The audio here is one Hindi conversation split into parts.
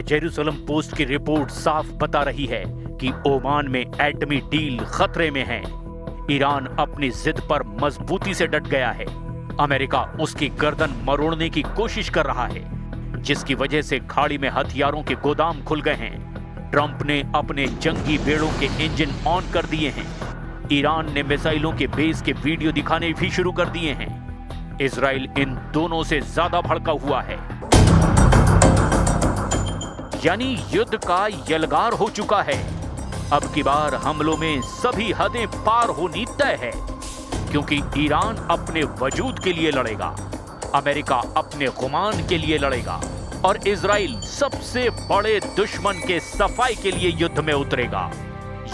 जेरूसलम पोस्ट की रिपोर्ट साफ बता रही है कि ओमान में एटमी डील खतरे में है। ईरान अपनी जिद पर मजबूती से डट गया है। अमेरिका उसकी गर्दन मरोड़ने की कोशिश कर रहा है, जिसकी वजह से खाड़ी में हथियारों के गोदाम खुल गए हैं। ट्रंप ने अपने जंगी बेड़ों के इंजन ऑन कर दिए हैं। ईरान ने मिसाइलों के बेस के वीडियो दिखाने भी शुरू कर दिए हैं। इजराइल इन दोनों से ज्यादा भड़का हुआ है। यानी युद्ध का यलगार हो चुका है। अब की बार हमलों में सभी हदें पार होनी तय है, क्योंकि ईरान अपने वजूद के लिए लड़ेगा, अमेरिका अपने गुमान के लिए लड़ेगा और इजराइल सबसे बड़े दुश्मन के सफाई के लिए युद्ध में उतरेगा।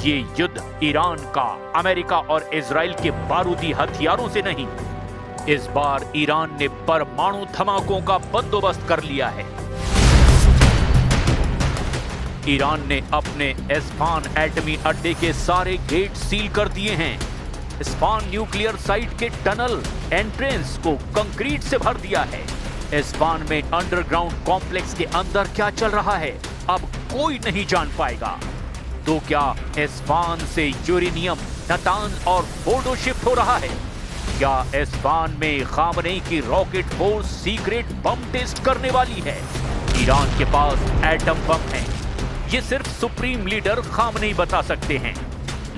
ये युद्ध ईरान का अमेरिका और इजराइल के बारूदी हथियारों से नहीं, इस बार ईरान ने परमाणु धमाकों का बंदोबस्त कर लिया है। ईरान ने अपने एस्फान एटमी अड्डे के सारे गेट सील कर दिए हैं। एस्फान न्यूक्लियर साइट के टनल एंट्रेंस को कंक्रीट से भर दिया है। एस्फान में अंडरग्राउंड कॉम्प्लेक्स के अंदर क्या चल रहा है अब कोई नहीं जान पाएगा। तो क्या एस्फान से यूरेनियम, नातान्ज और फोर्डो शिफ्ट हो रहा है? क्या एस्फान में खामनेई की रॉकेट फोर्स सीक्रेट बम टेस्ट करने वाली है? ईरान के पास एटम बम है, ये सिर्फ सुप्रीम लीडर खामनेई बता सकते हैं,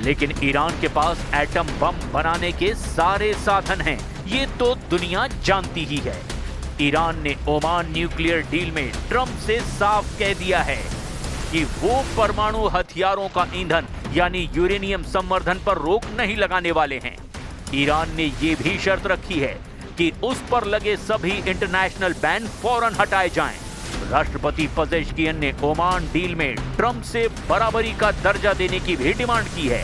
लेकिन ईरान के पास एटम बम बनाने के सारे साधन हैं, ये तो दुनिया जानती ही है। ईरान ने ओमान न्यूक्लियर डील में ट्रंप से साफ कह दिया है कि वो परमाणु हथियारों का ईंधन यानी यूरेनियम संवर्धन पर रोक नहीं लगाने वाले हैं। ईरान ने ये भी शर्त रखी है कि उस पर लगे सभी इंटरनेशनल बैन फौरन हटाए जाएं। राष्ट्रपति पेजेश्कियान ने ओमान डील में ट्रंप से बराबरी का दर्जा देने की भी डिमांड की है।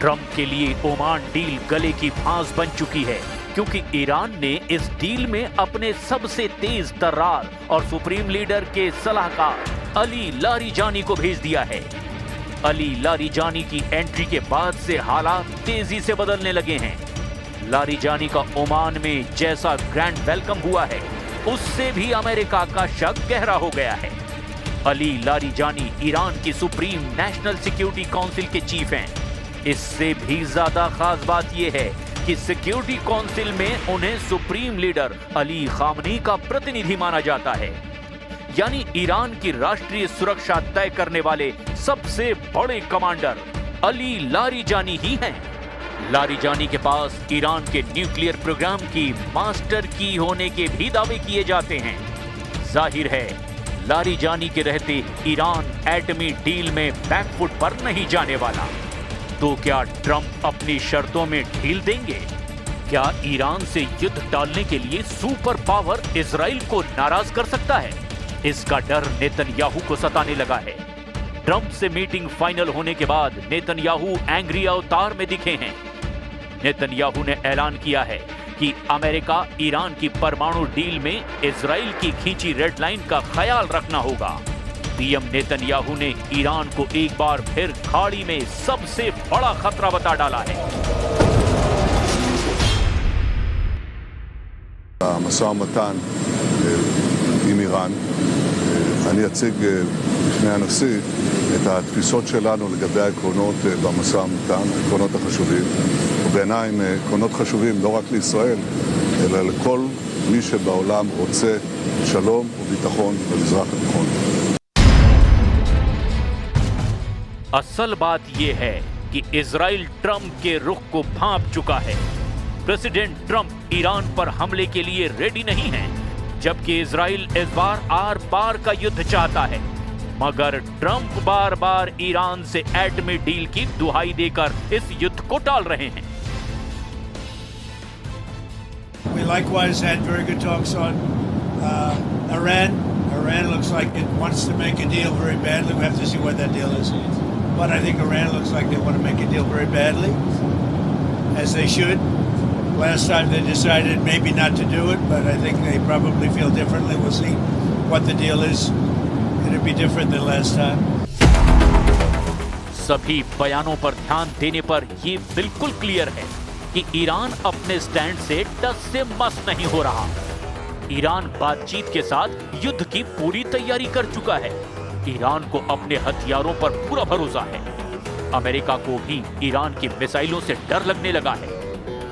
ट्रंप के लिए ओमान डील गले की फांस बन चुकी है, क्योंकि ईरान ने इस डील में अपने सबसे तेज तर्रार और सुप्रीम लीडर के सलाहकार अली लारिजानी को भेज दिया है। अली लारिजानी की एंट्री के बाद से हालात तेजी से बदलने लगे हैं। लारिजानी का ओमान में जैसा ग्रैंड वेलकम हुआ है, उससे भी अमेरिका का शक गहरा हो गया है। अली लारिजानी ईरान की सुप्रीम नेशनल सिक्योरिटी काउंसिल के चीफ हैं। इससे भी ज्यादा खास बात यह है कि सिक्योरिटी काउंसिल में उन्हें सुप्रीम लीडर अली खामनेई का प्रतिनिधि माना जाता है। यानी ईरान की राष्ट्रीय सुरक्षा तय करने वाले सबसे बड़े कमांडर अली लारिजानी ही हैं। लारिजानी के पास ईरान के न्यूक्लियर प्रोग्राम की मास्टर की होने के भी दावे किए जाते हैं। जाहिर है लारिजानी के रहते ईरान एटमी डील में बैकफुट पर नहीं जाने वाला। तो क्या ट्रंप अपनी शर्तों में ढील देंगे? क्या ईरान से युद्ध टालने के लिए सुपर पावर इजराइल को नाराज कर सकता है? इसका डर नेतन्याहू को सताने लगा है। ट्रंप से मीटिंग फाइनल होने के बाद नेतन्याहू एंग्री अवतार में दिखे हैं। नेतन्याहू ने ऐलान किया है कि अमेरिका ईरान की परमाणु डील में इजराइल की खींची रेड लाइन का ख्याल रखना होगा। पीएम नेतन्याहू ने ईरान को एक बार फिर खाड़ी में सबसे बड़ा खतरा बता डाला है। המשא ומתן עם איראן, אני אציג בפני הנשיא את התפיסות שלנו לגבי העקרונות במשא ומתן, העקרונות החשובים, ובעיניי הם עקרונות חשובים לא רק לישראל, אלא לכל מי שבעולם רוצה שלום וביטחון במזרח התיכון. असल बात यह है कि इजराइल ट्रंप के रुख को भांप चुका है। प्रेसिडेंट ट्रंप ईरान पर हमले के लिए रेडी नहीं है, जबकि इजराइल इस बार आर पार का युद्ध चाहता है। मगर ट्रंप बार बार ईरान से एटमी डील की दुहाई देकर इस युद्ध को टाल रहे हैं। likewise had very good talks on Iran. Iran looks like it wants to make a deal very badly. We have to see what that deal is. But I think Iran looks like they want to make a deal very badly, as they should. Last time they decided maybe not to do it, but I think they probably feel differently. We'll see what the deal is. It'll be different than last time. सभी बयानों पर ध्यान देने पर ये बिल्कुल क्लियर है कि ईरान अपने स्टैंड से टस से मस नहीं हो रहा। ईरान बातचीत के साथ युद्ध की पूरी तैयारी कर चुका है। ईरान को अपने हथियारों पर पूरा भरोसा है। अमेरिका को भी ईरान की मिसाइलों से डर लगने लगा है,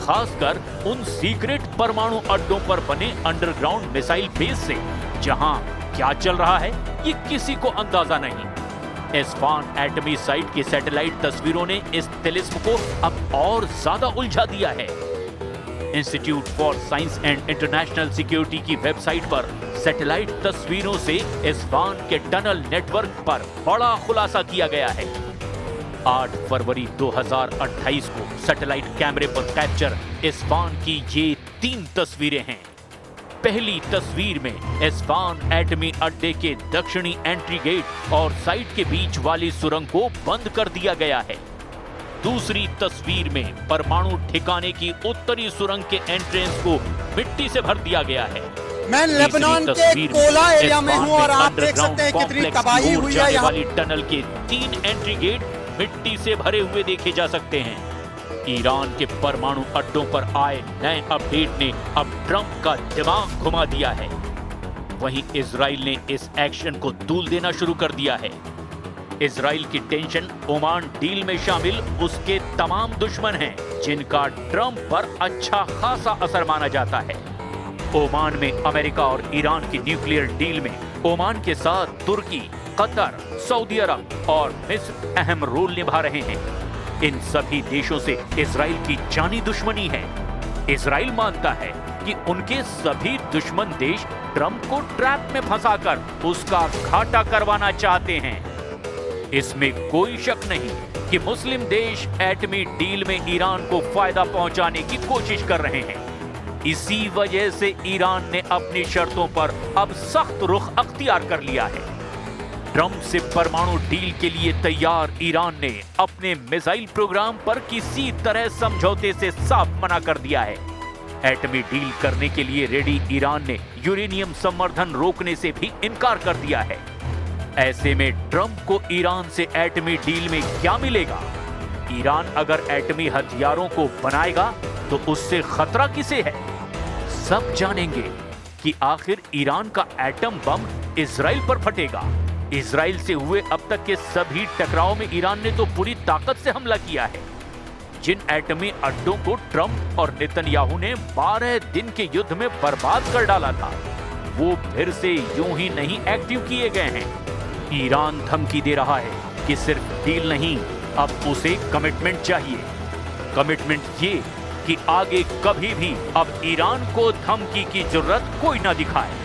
खासकर उन सीक्रेट परमाणु अड्डों पर बने अंडरग्राउंड मिसाइल बेस से, जहां क्या चल रहा है ये किसी को अंदाजा नहीं। एस्फान एटमी साइट की सैटेलाइट तस्वीरों ने इस तिलिस्म को अब और ज्यादा उलझा दिया है। Institute for science and international security की वेबसाइट पर सैटेलाइट तस्वीरों से एस्फान के टनल नेटवर्क पर बड़ा खुलासा किया गया है। 8 फरवरी 2028 को सैटेलाइट कैमरे पर कैप्चर एस्फान की ये 3 तस्वीरें हैं। पहली तस्वीर में एस्फान एटमी अड्डे के दक्षिणी एंट्री गेट और साइट के बीच वाली सुरंग को बंद कर दिया गया है। दूसरी तस्वीर में परमाणु ठिकाने की उत्तरी सुरंग के एंट्रेंस को मिट्टी से भर दिया गया है। मैं लेबनान के कोला एरिया में हूं और आप देख सकते हैं कितनी तबाही हुई है। यहाँ वाली टनल के 3 एंट्री गेट मिट्टी से भरे हुए देखे जा सकते हैं। ईरान के परमाणु अड्डों पर आए नए अपडेट ने अब ट्रंप का दिमाग घुमा दिया है। वहीं इजराइल ने इस एक्शन को तूल देना शुरू कर दिया है। इजराइल की टेंशन ओमान डील में शामिल उसके तमाम दुश्मन हैं, जिनका ट्रंप पर अच्छा खासा असर माना जाता है। ओमान में अमेरिका और ईरान की न्यूक्लियर डील में ओमान के साथ तुर्की, कतर, सऊदी अरब और मिस्र अहम रोल निभा रहे हैं। इन सभी देशों से इजराइल की जानी दुश्मनी है। इजराइल मानता है कि उनके सभी दुश्मन देश ट्रंप को ट्रैप में फंसाकर उसका घाटा करवाना चाहते हैं। इसमें कोई शक नहीं कि मुस्लिम देश एटमी डील में ईरान को फायदा पहुंचाने की कोशिश कर रहे हैं। इसी वजह से ईरान ने अपनी शर्तों पर अब सख्त रुख अख्तियार कर लिया है। ट्रंप से परमाणु डील के लिए तैयार ईरान ने अपने मिसाइल प्रोग्राम पर किसी तरह समझौते से साफ मना कर दिया है। एटमी डील करने के लिए रेडी ईरान ने यूरेनियम संवर्धन रोकने से भी इनकार कर दिया है। ऐसे में ट्रंप को ईरान से एटमी डील में क्या मिलेगा? ईरान अगर एटमी हथियारों को बनाएगा तो उससे खतरा किसे है? सब जानेंगे कि आखिर ईरान का एटम बम इजराइल पर फटेगा। इजराइल से हुए अब तक के सभी टकराव में ईरान ने तो पूरी ताकत से हमला किया है। जिन एटमी अड्डों को ट्रंप और नेतन्याहू ने 12 दिन के युद्ध में बर्बाद कर डाला था, वो फिर से यूं ही नहीं एक्टिव किए गए हैं। ईरान धमकी दे रहा है कि सिर्फ डील नहीं, अब उसे कमिटमेंट चाहिए। कमिटमेंट ये कि आगे कभी भी अब ईरान को धमकी की जरूरत कोई ना दिखाए।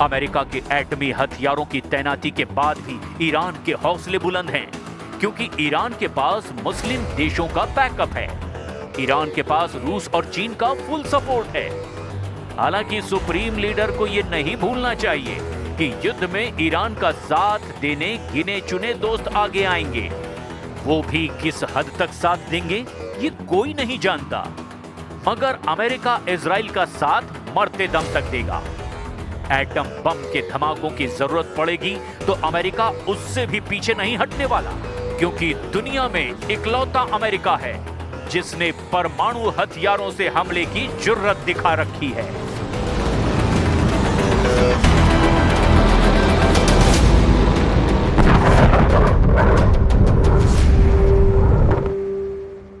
अमेरिका के एटमी हथियारों की तैनाती के बाद भी ईरान के हौसले बुलंद हैं, क्योंकि ईरान के पास मुस्लिम देशों का बैकअप है। ईरान के पास रूस और चीन का फुल सपोर्ट है। हालांकि सुप्रीम लीडर को यह नहीं भूलना चाहिए कि युद्ध में ईरान का साथ देने गिने चुने दोस्त आगे आएंगे। वो भी किस हद तक साथ देंगे ये कोई नहीं जानता, मगर अमेरिका इजराइल का साथ मरते दम तक देगा। एटम बम के धमाकों की जरूरत पड़ेगी तो अमेरिका उससे भी पीछे नहीं हटने वाला, क्योंकि दुनिया में इकलौता अमेरिका है जिसने परमाणु हथियारों से हमले की जुर्रत दिखा रखी है।